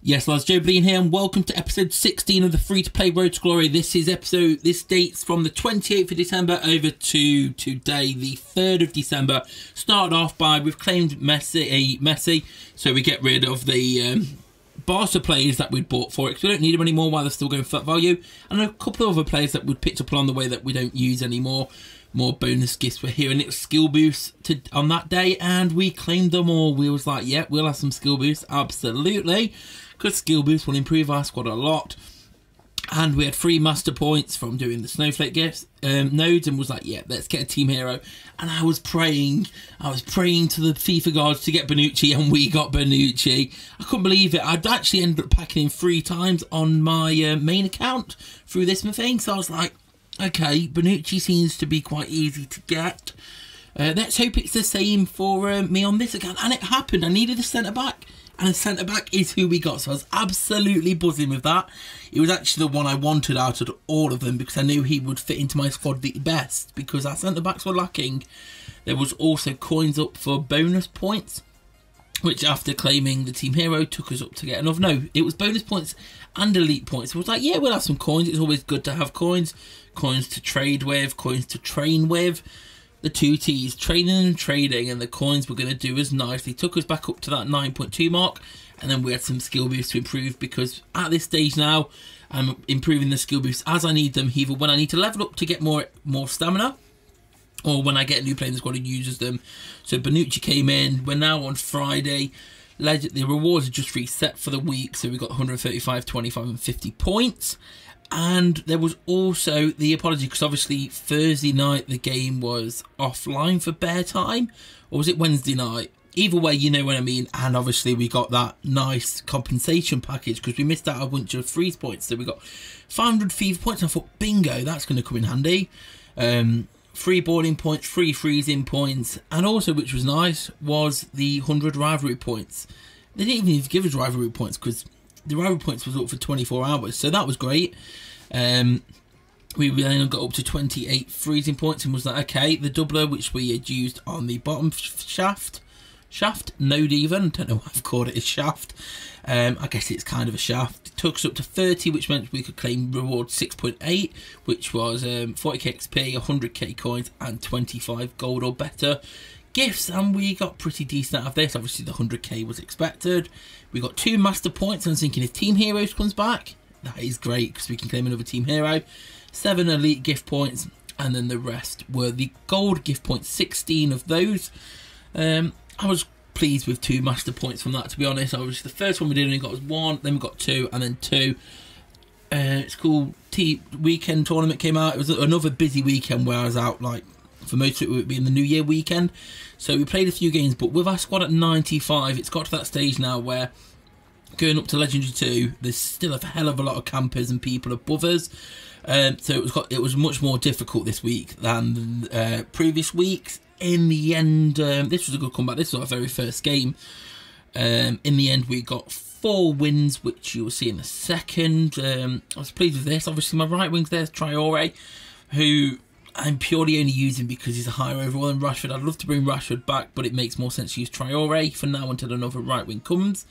Yes, lads, joebiline here, and welcome to episode 16 of the free-to-play Road to Glory. This dates from the 28th of December over to today, the 3rd of December. Started off by, we've claimed Messi, so we get rid of the Barca players that we'd bought for it, because we don't need them anymore while they're still going for that value. And a couple of other players that we'd picked up along the way that we don't use anymore. More bonus gifts were here, and it was skill boosts on that day, and we claimed them all. We was like, yeah, we'll have some skill boosts, absolutely, because skill boosts will improve our squad a lot. And we had 3 master points from doing the snowflake gifts nodes, and was like, yeah, let's get a team hero. And I was praying to the FIFA gods to get Bonucci, and we got Bonucci. I couldn't believe it. I'd actually ended up packing him 3 times on my main account through this thing, so I was like, okay, Bonucci seems to be quite easy to get. Let's hope it's the same for me on this account. And it happened. I needed a centre-back. And a centre-back is who we got. So I was absolutely buzzing with that. It was actually the one I wanted out of all of them, because I knew he would fit into my squad the best, because our centre-backs were lacking. There was also coins up for bonus points, which after claiming the team hero took us up to get another. No, it was bonus points and elite points. So it was like, yeah, we'll have some coins. It's always good to have coins. Coins to trade with, coins to train with. The 2 T's, training and trading, and the coins were going to do us nicely. Took us back up to that 9.2 mark, and then we had some skill boosts to improve, because at this stage now, I'm improving the skill boosts as I need them, either when I need to level up to get more stamina, or when I get a new player in the squad who uses them. So Bonucci came in. We're now on Friday. The rewards are just reset for the week, so we got 135, 25 and 50 points. And there was also the apology, because obviously Thursday night the game was offline for bear time, or was it Wednesday night? Either way, you know what I mean. And obviously we got that nice compensation package, because we missed out a bunch of freeze points. So we got 500 FIFA points, and I thought, bingo, that's going to come in handy. Free boarding points, free freezing points, and also, which was nice, was the 100 rivalry points. They didn't even need to give us rivalry points, because the rivalry points was up for 24 hours, so that was great. We then got up to 28 freezing points, and was like, okay, the doubler, which we had used on the bottom shaft node, even, don't know why I've called it a shaft. I guess it's kind of a shaft. It took us up to 30, which meant we could claim reward 6.8, which was 40k XP, 100k coins, and 25 gold or better gifts. And we got pretty decent out of this. Obviously the 100k was expected. We got 2 master points. I was thinking, if Team Heroes comes back, that is great, because we can claim another team hero. 7 elite gift points, and then the rest were the gold gift points, 16 of those. I was pleased with 2 master points from that, to be honest. Obviously the first one we did only got was 1, then we got 2, and then 2. It's called Weekend Tournament came out. It was another busy weekend where I was out, like, for most of it would be in the New Year weekend. So we played a few games, but with our squad at 95, it's got to that stage now where going up to Legendary 2, there's still a hell of a lot of campers and people above us. So it was much more difficult this week than previous weeks. In the end, this was a good comeback. This was our very first game. In the end, we got 4 wins, which you will see in a second. I was pleased with this. Obviously, my right wing's there's Traore, who I'm purely only using because he's a higher overall than Rashford. I'd love to bring Rashford back, but it makes more sense to use Traore for now until another right wing comes.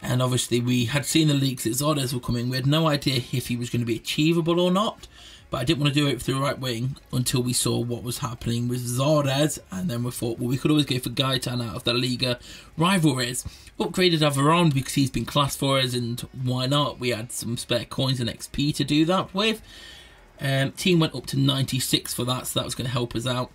And obviously we had seen the leaks that Zardes were coming. We had no idea if he was going to be achievable or not, but I didn't want to do it through the right wing until we saw what was happening with Zardes, and then we thought, well, we could always go for Gaetan out of the Liga rivalries. Upgraded Avaron because he's been classed for us, and why not? We had some spare coins and XP to do that with. Team went up to 96 for that, so that was going to help us out.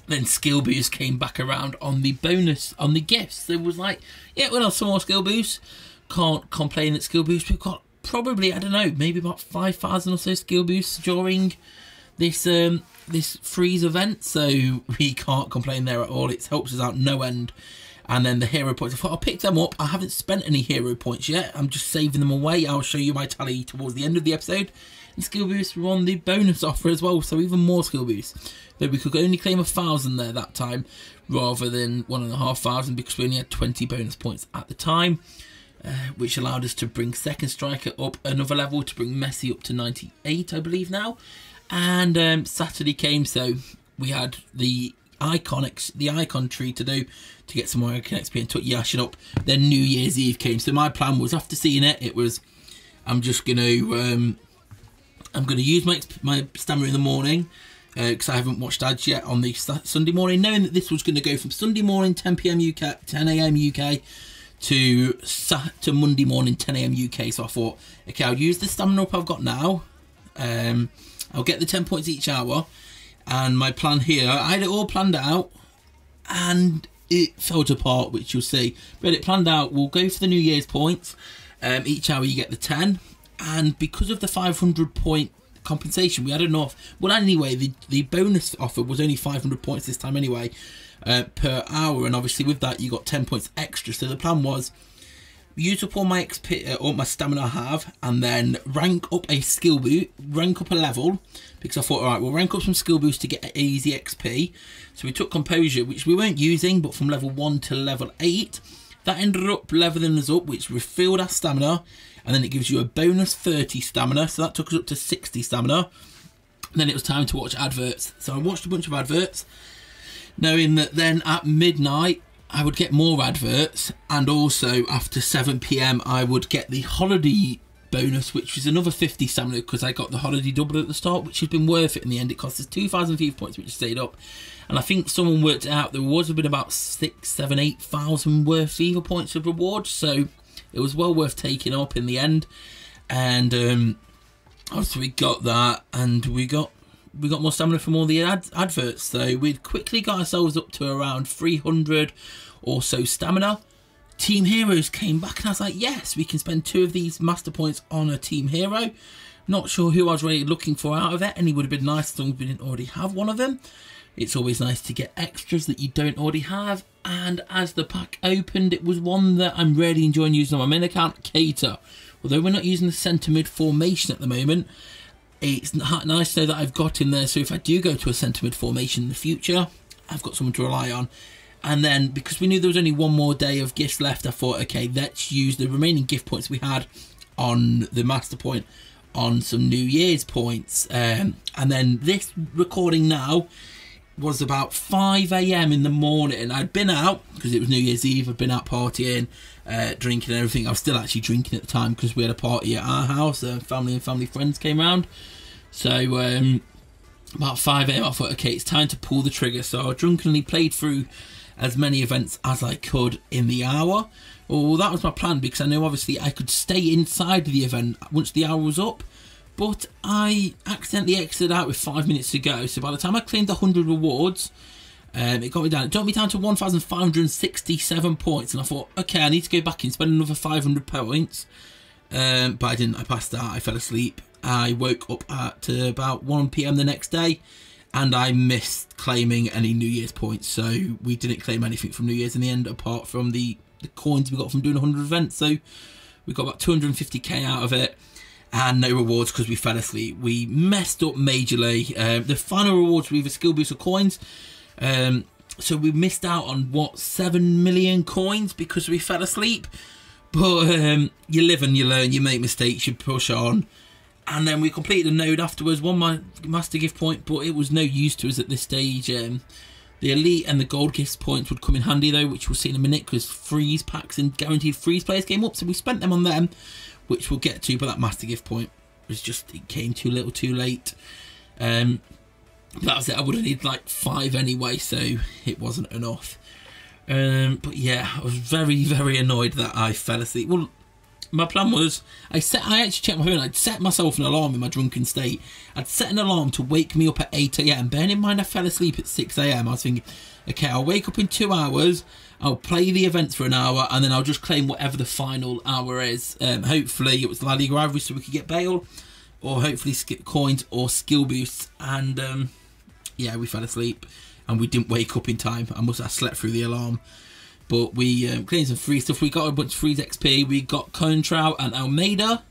Then skill boost came back around on the bonus, on the gifts. There was like, yeah, we'll have some more skill boosts. Can't complain at skill boosts. We've got probably, I don't know, maybe about 5,000 or so skill boosts during this this freeze event. So we can't complain there at all. It helps us out no end. And then the hero points, I thought I'll pick them up. I haven't spent any hero points yet. I'm just saving them away. I'll show you my tally towards the end of the episode. And skill boosts were on the bonus offer as well, so even more skill boosts. But we could only claim 1,000 there that time, rather than 1,500, because we only had 20 bonus points at the time, which allowed us to bring second striker up another level, to bring Messi up to 98, I believe now. And Saturday came, so we had the the icon tree to do to get some more XP, and took Yashin up. Then New Year's Eve came, so my plan was, after seeing it was I'm gonna use my stamina in the morning, because I haven't watched ads yet on the Sunday morning, knowing that this was going to go from Sunday morning 10 PM UK, 10 AM UK to Monday morning 10 AM UK. So I thought, okay, I'll use the stamina up I've got now. I'll get the 10 points each hour, and my plan here, I had it all planned out, and it fell apart, which you'll see. But it planned out, we'll go for the New Year's points. Each hour you get the 10, and because of the 500 point compensation, we had enough. Well, anyway, the bonus offer was only 500 points this time anyway, per hour, and obviously with that you got 10 points extra. So the plan was use up all my XP, all my stamina I have, and then rank up a skill boot, rank up a level, because I thought, all right, we'll rank up some skill boosts to get easy XP. So we took composure, which we weren't using, but from level 1 to level 8. That ended up leveling us up, which refilled our stamina, and then it gives you a bonus 30 stamina, so that took us up to 60 stamina. And then it was time to watch adverts. So I watched a bunch of adverts, knowing that then at midnight I would get more adverts, and also after 7 PM I would get the holiday bonus, which was another 50 stamina, because I got the holiday double at the start, which has been worth it in the end. It cost us 2,000 FIFA points, which stayed up. And I think someone worked it out, there was a bit about 6, 7, 8,000 worth FIFA points of rewards, so it was well worth taking up in the end. And obviously we got that, and we got more stamina from all the adverts. So we'd quickly got ourselves up to around 300 or so stamina. Team Heroes came back, and I was like, yes, we can spend 2 of these master points on a Team Hero. Not sure who I was really looking for out of it, and it would have been nice as long as we didn't already have one of them. It's always nice to get extras that you don't already have. And as the pack opened, it was one that I'm really enjoying using on my main account, Cater. Although we're not using the centre mid formation at the moment, it's nice to know that I've got in there, so if I do go to a centre mid formation in the future, I've got someone to rely on. And then, because we knew there was only one more day of gifts left, I thought, okay, let's use the remaining gift points we had on the master point on some New Year's points. And then this recording now was about 5 AM in the morning. I'd been out, because it was New Year's Eve, I'd been out partying, drinking and everything. I was still actually drinking at the time, because we had a party at our house, family and family friends came round. So about 5 AM I thought, okay, it's time to pull the trigger. So I drunkenly played through as many events as I could in the hour. Well, that was my plan, because I know obviously I could stay inside the event once the hour was up, but I accidentally exited out with 5 minutes to go. So by the time I claimed the 100 rewards, it got me down. It got me down to 1,567 points, and I thought, okay, I need to go back and spend another 500 points. But I didn't. I passed out. I fell asleep. I woke up at about 1 PM the next day, and I missed claiming any New Year's points. So we didn't claim anything from New Year's in the end, apart from the coins we got from doing 100 events. So we got about 250k out of it, and no rewards because we fell asleep. We messed up majorly. The final rewards were either skill boosts or coins. So we missed out on, what, 7 million coins because we fell asleep. But you live and you learn, you make mistakes, you push on. And then we completed a node afterwards, won my master gift point, but it was no use to us at this stage. The elite and the gold gift points would come in handy though, which we'll see in a minute, because freeze packs and guaranteed freeze players came up, so we spent them on them, which we'll get to. But that master gift point was just, it came too little too late. That was it. I would have needed like 5 anyway, so it wasn't enough. But yeah, I was very, very annoyed that I fell asleep. Well, my plan was, I actually checked my phone. I'd set myself an alarm in my drunken state. I'd set an alarm to wake me up at 8 AM. Bearing in mind I fell asleep at 6 AM. I was thinking, okay, I'll wake up in 2 hours, I'll play the events for an hour, and then I'll just claim whatever the final hour is. Hopefully it was La Liga Ivory so we could get bail, or hopefully coins or skill boosts. And yeah, we fell asleep and we didn't wake up in time. I slept through the alarm. But we claimed some free stuff. We got a bunch of free XP. We got Contral and Almeida.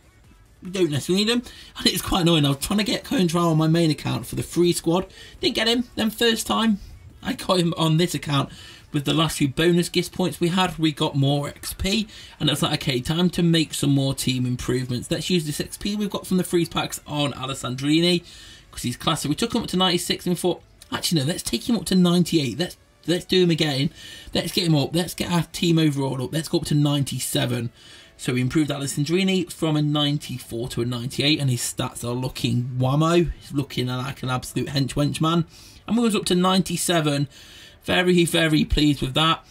We don't necessarily need them. And it's quite annoying. I was trying to get Contral on my main account for the free squad. Didn't get him. Then first time I got him on this account with the last few bonus gift points we had. We got more XP. And it's like, okay, time to make some more team improvements. Let's use this XP we've got from the freeze packs on Alessandrini, because he's classic. We took him up to 96 and we thought, Actually, no, let's take him up to 98. Let's do him again. Let's get him up. Let's get our team overall up. Let's go up to 97. So we improved Alessandrini from a 94 to a 98, and his stats are looking whammo. He's looking like an absolute hench man. And we was up to 97. Very, very pleased with that.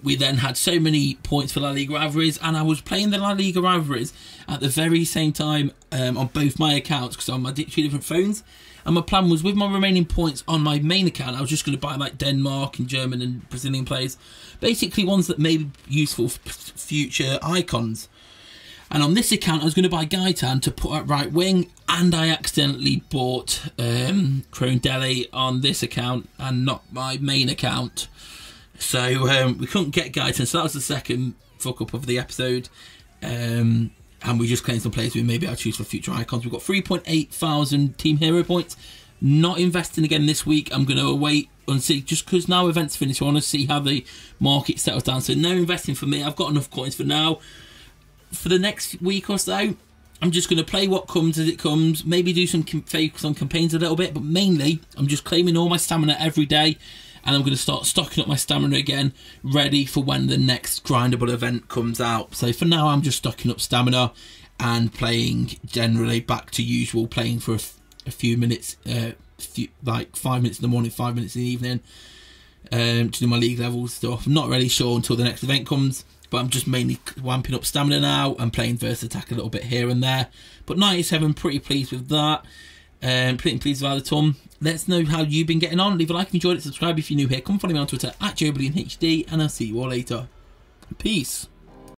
We then had so many points for La Liga rivalries, and I was playing the La Liga rivalries at the very same time on both my accounts, because I'm on my 2 different phones. And my plan was, with my remaining points on my main account, I was just going to buy like Denmark and German and Brazilian players, basically ones that may be useful for future icons. And on this account, I was going to buy Gaetan to put at right wing, and I accidentally bought Crondeli on this account and not my main account. So we couldn't get Gaetan, so that was the second fuck up of the episode. And we just claimed some players we maybe I'll choose for future icons. We've got 3.8 thousand team hero points. Not investing again this week. I'm going to wait and see, just because now events finish. I want to see how the market settles down. So no investing for me. I've got enough coins for now. For the next week or so, I'm just going to play what comes as it comes. Maybe do some focus on campaigns a little bit, but mainly I'm just claiming all my stamina every day. And I'm going to start stocking up my stamina again, ready for when the next grindable event comes out. So for now, I'm just stocking up stamina and playing generally back to usual, playing for a few minutes, like 5 minutes in the morning, 5 minutes in the evening, to do my league level stuff. I'm not really sure until the next event comes, but I'm just mainly wamping up stamina now and playing versus attack a little bit here and there. But 97, pretty pleased with that. Pretty pleased with the Tom. Let us know how you've been getting on. Leave a like if you enjoyed it, subscribe if you're new here. Come follow me on Twitter at joebilinehd, and I'll see you all later. Peace.